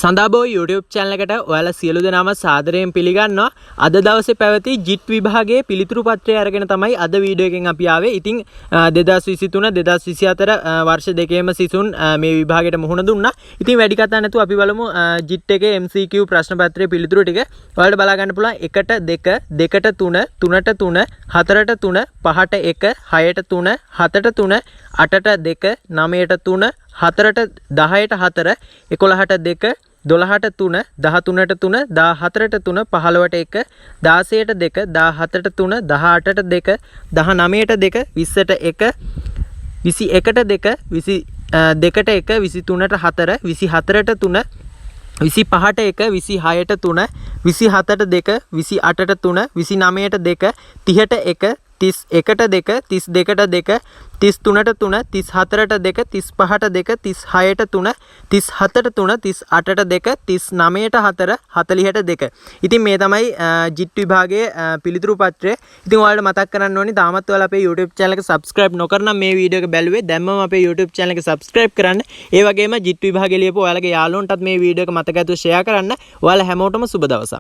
සඳාබෝ YouTube channel එකට ඔයාලා සියලු දෙනාම සාදරයෙන් පිළිගන්නවා. අද දවසේ පැවති JIT විභාගයේ පිළිතුරු පත්‍රය අරගෙන තමයි අද වීඩියෝ එකෙන් අපි ආවේ. ඉතින් 2023 2024 වර්ෂ දෙකේම සිසුන් මේ විභාගයට මුහුණ දුන්නා. ඉතින් වැඩි කතා නැතුව අපි බලමු JIT එකේ MCQ ප්‍රශ්න පත්‍රයේ පිළිතුරු ටික. ඔයාලට බලා ගන්න පුළුවන් 1ට 2 2ට 3 3ට 3 4ට 3 5ට 1 6ට 3 7ට 3 8ට 2 9ට 3 4ට 10ට 4 11ට 2 12ට 3 13ට 3 14ට 3 15ට 1 16ට 2 17ට 3 18ට 2 19ට 2 20ට 1 21ට 2 22ට 1 23ට 4 24ට 3 25ට 1 26ට 3 27ට 2 28ට 3 29ට 2 30ට 1 31ට 2 32ට 2 33ට 3 34ට 2 35ට 2 36ට 3 37ට 3 38ට 2 39ට 4 40ට 2. ඉතින් මේ තමයි JIT විභාගයේ පිළිතුරු පත්‍රය. ඉතින් ඔයාලට මතක් කරන්න ඕනි තාමත් ඔයාලා අපේ YouTube channel එක subscribe නොකරනම් මේ වීඩියෝ එක බැලුවේ දැම්මම අපේ YouTube channel එක subscribe කරන්න. ඒ වගේම JIT විභාගය ලියපු ඔයාලගේ යාළුවන්ටත් මේ වීඩියෝ එක මතක ඇතුව share කරන්න. ඔයාලා හැමෝටම සුබ දවසක්.